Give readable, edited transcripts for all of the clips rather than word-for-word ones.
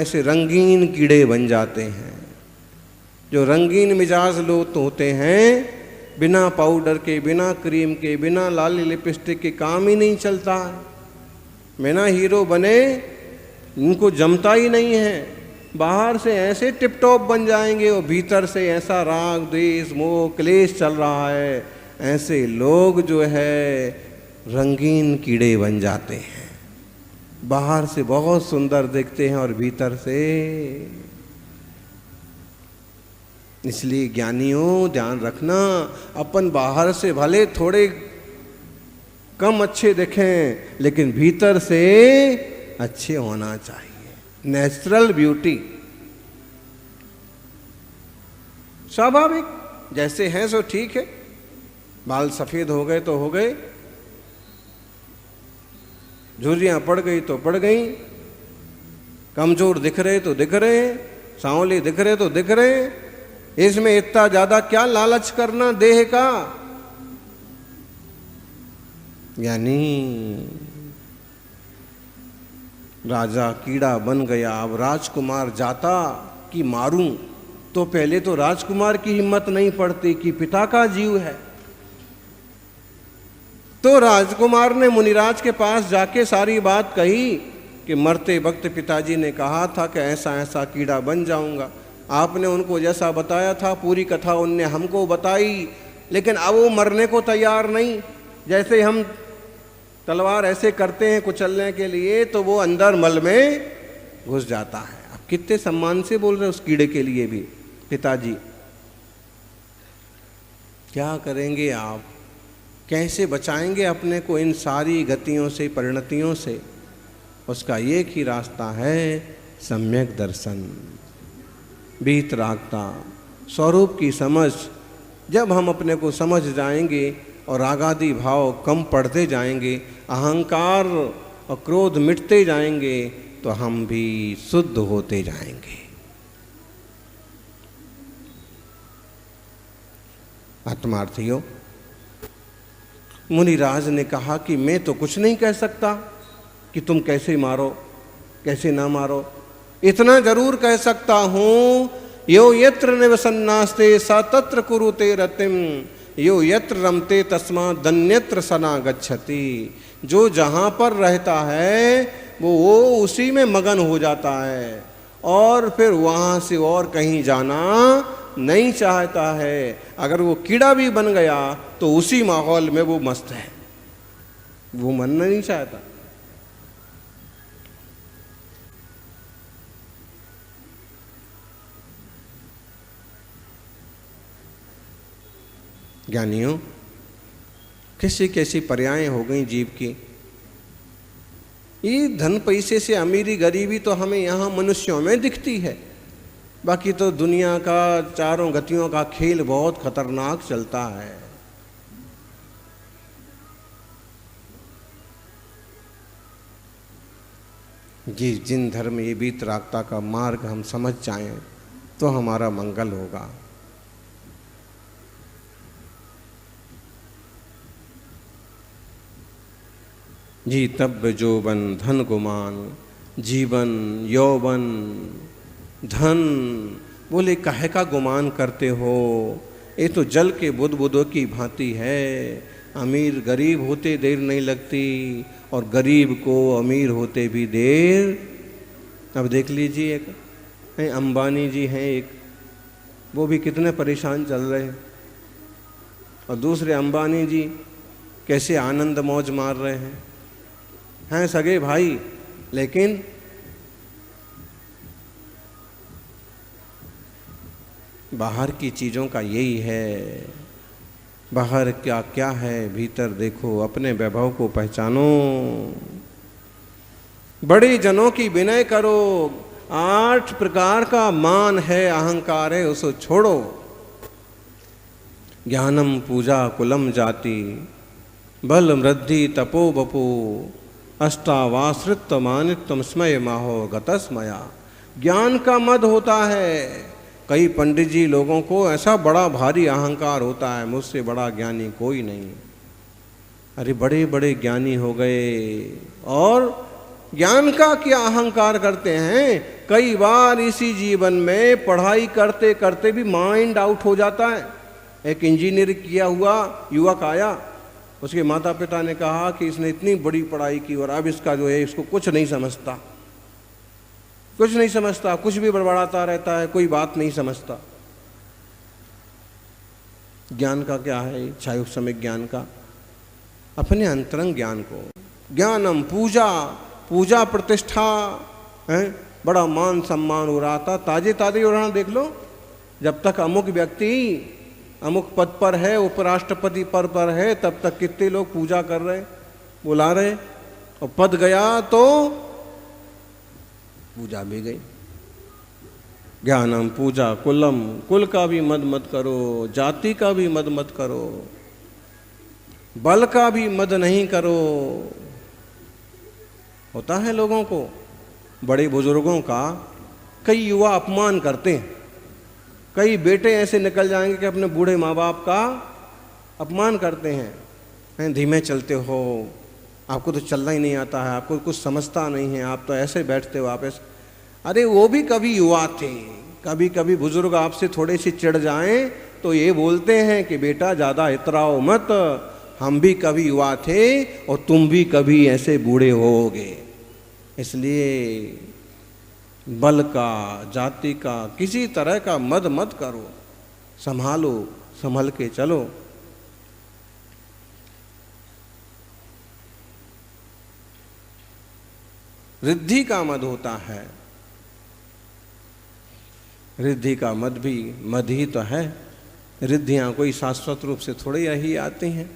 ऐसे रंगीन कीड़े बन जाते हैं। जो रंगीन मिजाज लोग होते हैं, बिना पाउडर के, बिना क्रीम के, बिना लाली लिपस्टिक के काम ही नहीं चलता है। बिना हीरो बने इनको जमता ही नहीं है। बाहर से ऐसे टिप टॉप बन जाएंगे और भीतर से ऐसा राग द्वेष मोह क्लेश चल रहा है। ऐसे लोग जो है रंगीन कीड़े बन जाते हैं। बाहर से बहुत सुंदर दिखते हैं और भीतर से। इसलिए ज्ञानियों ध्यान रखना, अपन बाहर से भले थोड़े कम अच्छे दिखें लेकिन भीतर से अच्छे होना चाहिए। नेचुरल ब्यूटी, स्वाभाविक, जैसे हैं सो ठीक है। बाल सफेद हो गए तो हो गए, झुर्रियां पड़ गई तो पड़ गई, कमजोर दिख रहे तो दिख रहे, सांवले दिख रहे तो दिख रहे। इसमें इतना ज्यादा क्या लालच करना देह का। यानी राजा कीड़ा बन गया, अब राजकुमार जाता कि मारूं, तो पहले तो राजकुमार की हिम्मत नहीं पड़ती कि पिता का जीव है। तो राजकुमार ने मुनिराज के पास जाके सारी बात कही कि मरते वक्त पिताजी ने कहा था कि ऐसा ऐसा कीड़ा बन जाऊंगा। आपने उनको जैसा बताया था पूरी कथा उनने हमको बताई, लेकिन अब वो मरने को तैयार नहीं। जैसे हम तलवार ऐसे करते हैं कुचलने के लिए, तो वो अंदर मल में घुस जाता है। अब कितने सम्मान से बोल रहे उस कीड़े के लिए भी, पिताजी क्या करेंगे आप, कैसे बचाएंगे अपने को इन सारी गतियों से, परिणतियों से। उसका एक ही रास्ता है, सम्यक दर्शन, वीतरागता, स्वरूप की समझ। जब हम अपने को समझ जाएंगे और रागादि भाव कम पड़ते जाएंगे, अहंकार और क्रोध मिटते जाएंगे, तो हम भी शुद्ध होते जाएंगे। आत्मार्थियों, मुनिराज ने कहा कि मैं तो कुछ नहीं कह सकता कि तुम कैसे मारो कैसे ना मारो। इतना जरूर कह सकता हूं, यो यत्र निवसन्नास्ते स तत्र कुरुते रतिम, यो यत्र रमते तस्मा दन्यत्र सना गच्छति। जो जहाँ पर रहता है वो उसी में मगन हो जाता है और फिर वहाँ से और कहीं जाना नहीं चाहता है। अगर वो कीड़ा भी बन गया तो उसी माहौल में वो मस्त है, वो मरना नहीं चाहता। ज्ञानियों, कैसी कैसी पर्यायें हो गई जीव की। ये धन पैसे से अमीरी गरीबी तो हमें यहाँ मनुष्यों में दिखती है, बाकी तो दुनिया का चारों गतियों का खेल बहुत खतरनाक चलता है। जिन धर्म ये वीतरागता का मार्ग हम समझ जाएं तो हमारा मंगल होगा। जी तब जोबन धन गुमान, जीवन यौवन धन। बोले काहे का गुमान करते हो, ये तो जल के बुदबुदों की भांति है। अमीर गरीब होते देर नहीं लगती और गरीब को अमीर होते भी देर। अब देख लीजिए, एक अंबानी जी हैं, एक वो भी कितने परेशान चल रहे हैं, और दूसरे अंबानी जी कैसे आनंद मौज मार रहे हैं सगे भाई। लेकिन बाहर की चीज़ों का यही है, बाहर क्या क्या है भीतर देखो, अपने वैभव को पहचानो, बड़े जनों की विनय करो। 8 प्रकार का मान है, अहंकार है, उसको छोड़ो। ज्ञानम पूजा कुलम जाति, बल मृद्धि तपो बपू, अष्टावाश्रित मानित्वम स्मय माहो गतस्मया। ज्ञान का मद होता है। कई पंडित जी लोगों को ऐसा बड़ा भारी अहंकार होता है, मुझसे बड़ा ज्ञानी कोई नहीं। अरे बड़े बड़े ज्ञानी हो गए और ज्ञान का क्या अहंकार करते हैं। कई बार इसी जीवन में पढ़ाई करते करते भी माइंड आउट हो जाता है। एक इंजीनियर किया हुआ युवक आया, उसके माता पिता ने कहा कि इसने इतनी बड़ी पढ़ाई की और अब इसका जो है इसको कुछ नहीं समझता, कुछ नहीं समझता, कुछ भी बड़बड़ाता रहता है, कोई बात नहीं समझता। ज्ञान का क्या है, इच्छायुक्त समय ज्ञान का, अपने अंतरंग ज्ञान को, ज्ञानम पूजा, पूजा प्रतिष्ठा है, बड़ा मान सम्मान हो रहा था, ताजे ताजे हो रहा। देख लो, जब तक अमुक व्यक्ति अमुक पद पर है, उपराष्ट्रपति पद पर है, तब तक कितने लोग पूजा कर रहे, बुला रहे, और पद गया तो पूजा भी गई। ज्ञानम पूजा कुलम, कुल का भी मद मत करो, जाति का भी मद मत करो, बल का भी मद नहीं करो। होता है लोगों को, बड़े बुजुर्गों का कई युवा अपमान करते हैं। कई बेटे ऐसे निकल जाएंगे कि अपने बूढ़े माँ बाप का अपमान करते हैं। धीमे चलते हो, आपको तो चलना ही नहीं आता है, आपको कुछ समझता नहीं है, आप तो ऐसे बैठते हो, आप ऐसे। अरे वो भी कभी युवा थे। कभी कभी बुजुर्ग आपसे थोड़े से चिढ़ जाएं तो ये बोलते हैं कि बेटा ज़्यादा इतराओ मत, हम भी कभी युवा थे और तुम भी कभी ऐसे बूढ़े होगे। इसलिए बल का, जाति का, किसी तरह का मद मत करो, संभालो, संभल के चलो। रिद्धि का मद होता है, रिद्धि का मद भी मद ही तो है। रिद्धियां कोई शाश्वत रूप से थोड़े यही आती हैं।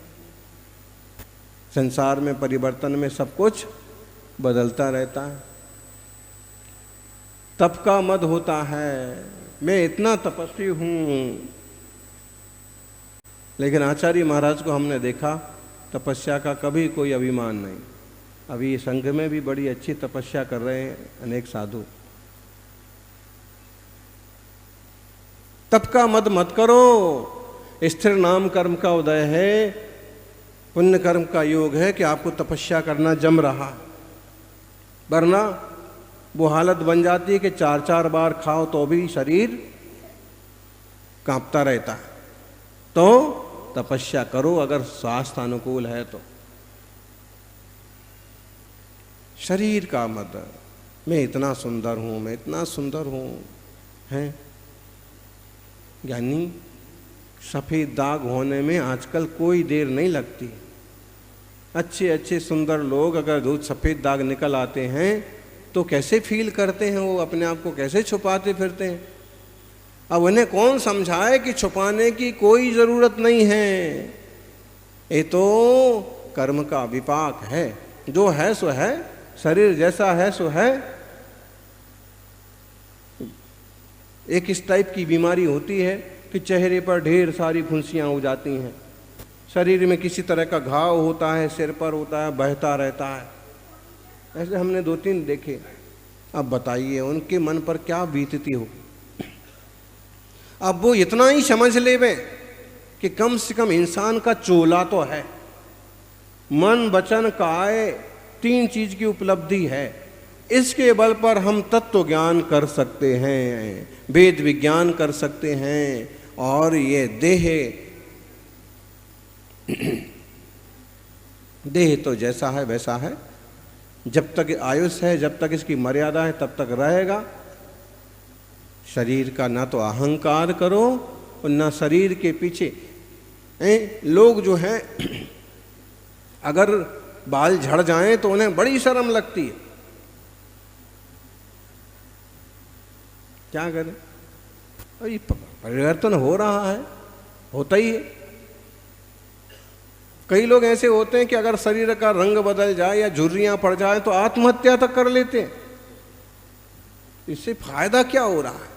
संसार में परिवर्तन में सब कुछ बदलता रहता है। तप का मद होता है, मैं इतना तपस्वी हूँ। लेकिन आचार्य महाराज को हमने देखा, तपस्या का कभी कोई अभिमान नहीं। अभी संघ में भी बड़ी अच्छी तपस्या कर रहे हैं अनेक साधु। तप का मद मत करो, स्थिर नाम कर्म का उदय है, पुण्य कर्म का योग है कि आपको तपस्या करना जम रहा, वरना वो हालत बन जाती है कि 4-4 बार खाओ तो भी शरीर कांपता रहता है। तो तपस्या करो अगर स्वास्थ्य अनुकूल है तो। शरीर का मद, मैं इतना सुंदर हूँ, मैं इतना सुंदर हूँ, हैं। यानी सफ़ेद दाग होने में आजकल कोई देर नहीं लगती। अच्छे अच्छे सुंदर लोग अगर दूध सफ़ेद दाग निकल आते हैं तो कैसे फील करते हैं, वो अपने आप को कैसे छुपाते फिरते हैं। अब उन्हें कौन समझाए कि छुपाने की कोई ज़रूरत नहीं है, ये तो कर्म का विपाक है। जो है सो है, शरीर जैसा है सो है। एक इस टाइप की बीमारी होती है कि चेहरे पर ढेर सारी फुंसियाँ हो जाती हैं, शरीर में किसी तरह का घाव होता है, सिर पर होता है, बहता रहता है। ऐसे हमने 2-3 देखे। अब बताइए उनके मन पर क्या बीतती हो। अब वो इतना ही समझ लेवे कि कम से कम इंसान का चोला तो है, मन वचन काया 3 चीज की उपलब्धि है। इसके बल पर हम तत्व ज्ञान कर सकते हैं, वेद विज्ञान कर सकते हैं। और ये देह तो जैसा है वैसा है, जब तक आयुष है, जब तक इसकी मर्यादा है तब तक रहेगा। शरीर का ना तो अहंकार करो और ना शरीर के पीछे। लोग जो हैं अगर बाल झड़ जाएं तो उन्हें बड़ी शर्म लगती है। क्या करें, अभी परिवर्तन हो रहा है, होता ही है। कई लोग ऐसे होते हैं कि अगर शरीर का रंग बदल जाए या झुर्रियां पड़ जाए तो आत्महत्या तक कर लेते हैं। इससे फायदा क्या हो रहा है?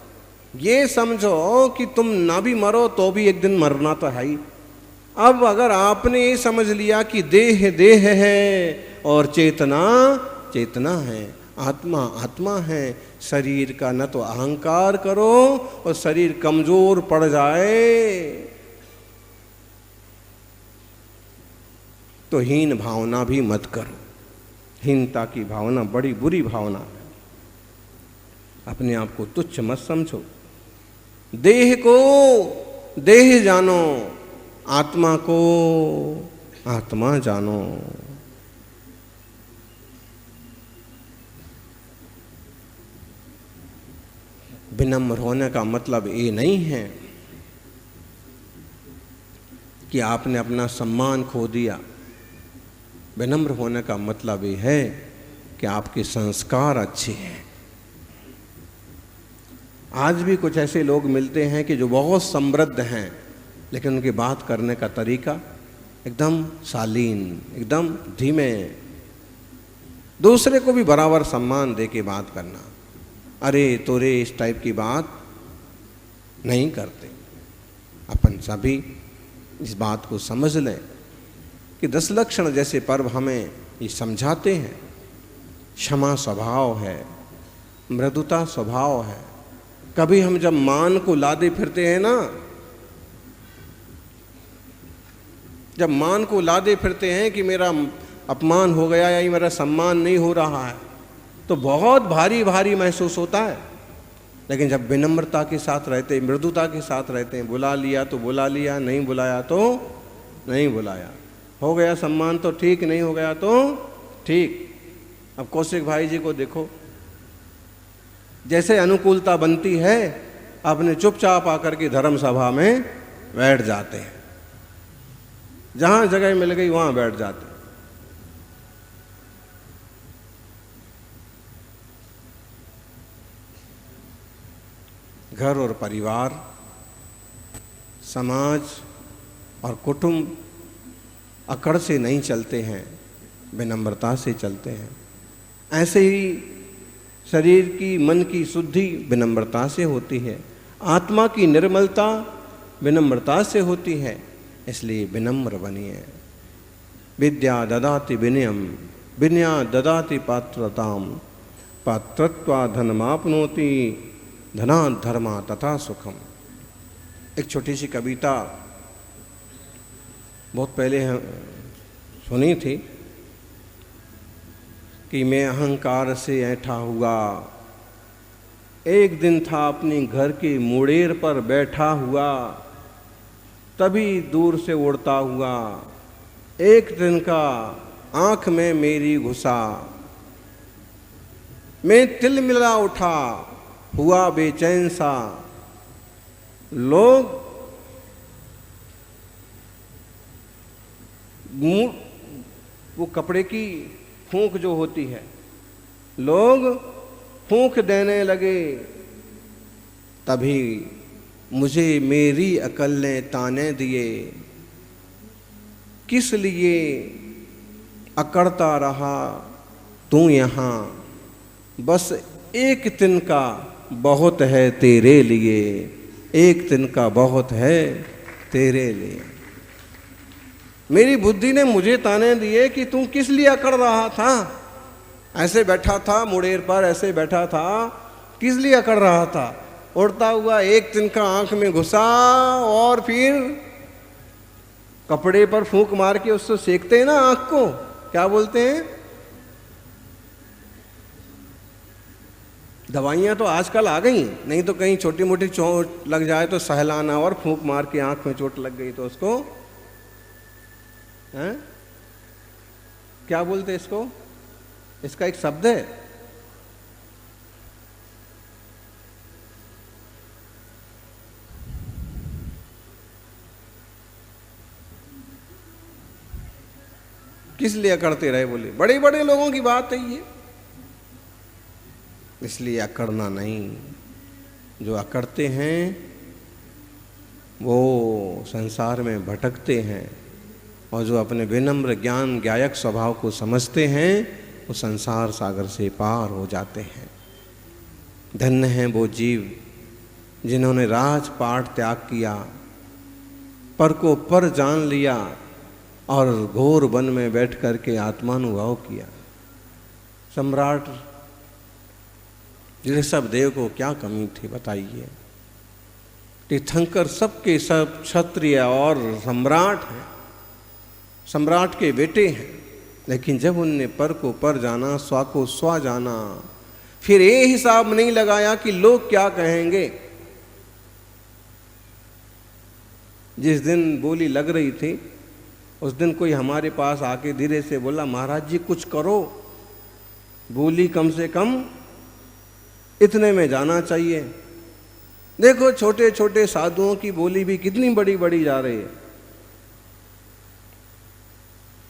ये समझो कि तुम ना भी मरो तो भी एक दिन मरना तो है ही। अब अगर आपने ये समझ लिया कि देह देह है और चेतना चेतना है, आत्मा आत्मा है, शरीर का न तो अहंकार करो और शरीर कमजोर पड़ जाए तो हीन भावना भी मत करो। हीनता की भावना बड़ी बुरी भावना है। अपने आप को तुच्छ मत समझो। देह को देह जानो, आत्मा को आत्मा जानो। विनम्र होने का मतलब ये नहीं है कि आपने अपना सम्मान खो दिया। विनम्र होने का मतलब ये है कि आपके संस्कार अच्छे हैं। आज भी कुछ ऐसे लोग मिलते हैं कि जो बहुत समृद्ध हैं, लेकिन उनकी बात करने का तरीका एकदम शालीन, एकदम धीमे, दूसरे को भी बराबर सम्मान दे के बात करना, अरे तोरे, इस टाइप की बात नहीं करते। अपन सभी इस बात को समझ लें कि 10 लक्षण जैसे पर्व हमें ये समझाते हैं। क्षमा स्वभाव है, मृदुता स्वभाव है। कभी हम जब मान को लादे फिरते हैं ना, जब मान को लादे फिरते हैं कि मेरा अपमान हो गया या मेरा सम्मान नहीं हो रहा है, तो बहुत भारी भारी महसूस होता है। लेकिन जब विनम्रता के साथ रहते हैं, मृदुता के साथ रहते हैं, बुला लिया तो बुला लिया, नहीं बुलाया तो नहीं बुलाया, हो गया सम्मान तो ठीक, नहीं हो गया तो ठीक। अब कौशिक भाई जी को देखो, जैसे अनुकूलता बनती है अपने चुपचाप आकर के धर्म सभा में बैठ जाते हैं, जहां जगह मिल गई वहां बैठ जाते हैं। घर और परिवार, समाज और कुटुंब अकड़ से नहीं चलते हैं, विनम्रता से चलते हैं। ऐसे ही शरीर की, मन की शुद्धि विनम्रता से होती है, आत्मा की निर्मलता विनम्रता से होती है। इसलिए विनम्र बनिए। विद्या ददाति विनयम, विनया ददाति पात्रताम, पात्रत्वा धनमाप्नोति, धनात् धर्मा तथा सुखम। एक छोटी सी कविता बहुत पहले सुनी थी कि मैं अहंकार से ऐंठा हुआ, एक दिन था अपने घर के मुड़ेर पर बैठा हुआ, तभी दूर से उड़ता हुआ, एक दिन का आँख में मेरी घुसा, मैं तिल मिला उठा, हुआ बेचैन सा। लोग वो कपड़े की फूंक जो होती है, लोग फूंक देने लगे, तभी मुझे मेरी अकल ने ताने दिए, किस लिए अकड़ता रहा तू यहाँ, बस एक दिन का बहुत है तेरे लिए, एक दिन का बहुत है तेरे लिए। मेरी बुद्धि ने मुझे ताने दिए कि तू किस लिए अकड़ रहा था, ऐसे बैठा था मुड़ेर पर, ऐसे बैठा था, किस लिए अकड़ रहा था। उड़ता हुआ एक दिन का आंख में घुसा और फिर कपड़े पर फूंक मार के उसको सेकते हैं ना आंख को, क्या बोलते हैं, दवाइयाँ तो आजकल आ गई, नहीं तो कहीं छोटी मोटी चोट लग जाए तो सहलाना, और फूंक मार के आंख में चोट लग गई तो उसको हैं? क्या बोलते हैं इसको, इसका एक शब्द है, किस लिए अकड़ते रहे, बोले बड़े बड़े लोगों की बात है ये। इसलिए अकड़ना नहीं, जो अकड़ते हैं वो संसार में भटकते हैं, और जो अपने विनम्र ज्ञान गायक स्वभाव को समझते हैं वो संसार सागर से पार हो जाते हैं। धन्य हैं वो जीव जिन्होंने राजपाट त्याग किया, पर को पर जान लिया और घोर वन में बैठ कर के आत्मानुभव किया। सम्राट ऋषभदेव को क्या कमी थी बताइए। तीर्थंकर सबके सब क्षत्रिय और सम्राट हैं, सम्राट के बेटे हैं, लेकिन जब उनने पर को पर जाना, स्वा को स्वा जाना, फिर ये हिसाब नहीं लगाया कि लोग क्या कहेंगे। जिस दिन बोली लग रही थी उस दिन कोई हमारे पास आके धीरे से बोला, महाराज जी कुछ करो, बोली कम से कम इतने में जाना चाहिए। देखो छोटे छोटे साधुओं की बोली भी कितनी बड़ी बड़ी जा रही है।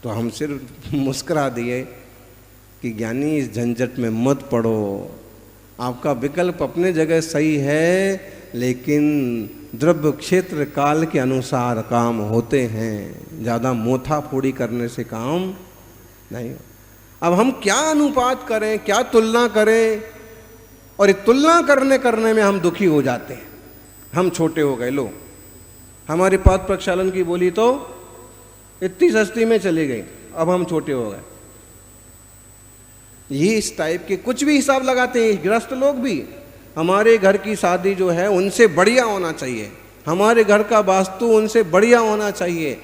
तो हम सिर्फ मुस्कुरा दिए कि ज्ञानी इस झंझट में मत पड़ो, आपका विकल्प अपने जगह सही है, लेकिन द्रव्य क्षेत्र काल के अनुसार काम होते हैं, ज़्यादा मोथा फोड़ी करने से काम नहीं। अब हम क्या अनुपात करें, क्या तुलना करें, और ये तुलना करने में हम दुखी हो जाते हैं। हम छोटे हो गए, लो हमारी पाद प्रक्षालन की बोली तो इतनी सस्ती में चली गई, अब हम छोटे हो गए। ये इस टाइप के कुछ भी हिसाब लगाते हैं गृहस्थ लोग भी। हमारे घर की शादी जो है उनसे बढ़िया होना चाहिए, हमारे घर का वास्तु उनसे बढ़िया होना चाहिए।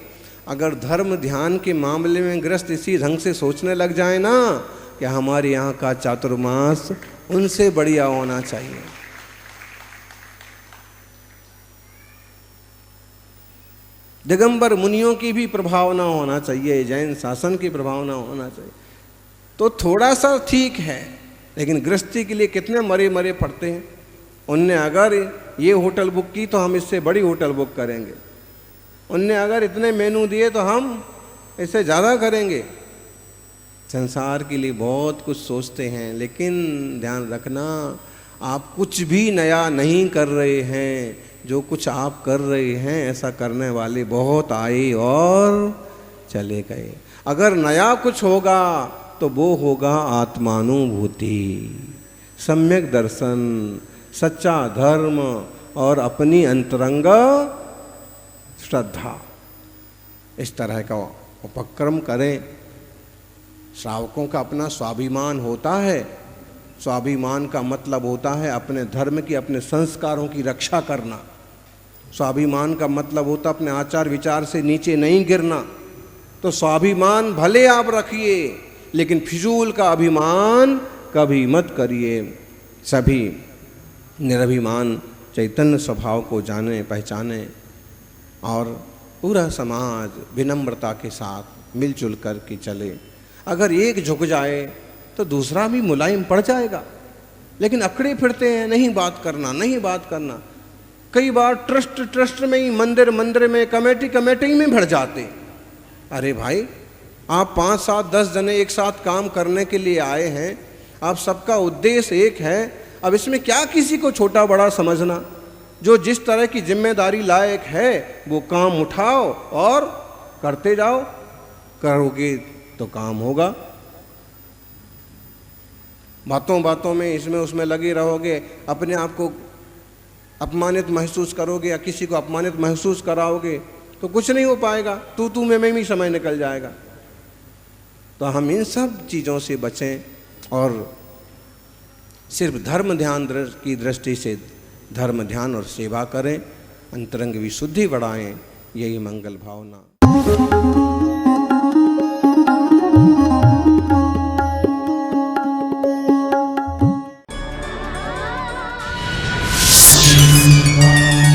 अगर धर्म ध्यान के मामले में गृहस्थ इसी ढंग से सोचने लग जाए ना कि हमारे यहाँ का चातुर्मास उनसे बढ़िया होना चाहिए, दिगंबर मुनियों की भी प्रभावना होना चाहिए, जैन शासन की प्रभावना होना चाहिए, तो थोड़ा सा ठीक है। लेकिन गृहस्थी के लिए कितने मरे मरे पड़ते हैं। उनने अगर ये होटल बुक की तो हम इससे बड़ी होटल बुक करेंगे, उनने अगर इतने मेनू दिए तो हम इससे ज़्यादा करेंगे। संसार के लिए बहुत कुछ सोचते हैं, लेकिन ध्यान रखना आप कुछ भी नया नहीं कर रहे हैं। जो कुछ आप कर रहे हैं ऐसा करने वाले बहुत आए और चले गए। अगर नया कुछ होगा तो वो होगा आत्मानुभूति, सम्यक दर्शन, सच्चा धर्म और अपनी अंतरंग श्रद्धा। इस तरह का उपक्रम करें। श्रावकों का अपना स्वाभिमान होता है। स्वाभिमान का मतलब होता है अपने धर्म की, अपने संस्कारों की रक्षा करना। स्वाभिमान का मतलब होता है अपने आचार विचार से नीचे नहीं गिरना। तो स्वाभिमान भले आप रखिए, लेकिन फिजूल का अभिमान कभी मत करिए। सभी निरभिमान चैतन्य स्वभाव को जाने पहचाने और पूरा समाज विनम्रता के साथ मिलजुल कर के चले। अगर एक झुक जाए तो दूसरा भी मुलायम पड़ जाएगा। लेकिन अकड़े फिरते हैं, नहीं बात करना, नहीं बात करना। कई बार ट्रस्ट में ही, मंदिर में, कमेटी में भर जाते। अरे भाई, आप 5, 7, 10 जने एक साथ काम करने के लिए आए हैं, आप सबका उद्देश्य एक है। अब इसमें क्या किसी को छोटा बड़ा समझना। जो जिस तरह की जिम्मेदारी लायक है वो काम उठाओ और करते जाओ। करोगे तो काम होगा। बातों बातों में इसमें उसमें लगे रहोगे, अपने आप को अपमानित महसूस करोगे या किसी को अपमानित महसूस कराओगे तो कुछ नहीं हो पाएगा। तू में ही समय निकल जाएगा। तो हम इन सब चीज़ों से बचें और सिर्फ धर्म ध्यान की दृष्टि से धर्म ध्यान और सेवा करें, अंतरंग विशुद्धि बढ़ाएं। यही मंगल भावना।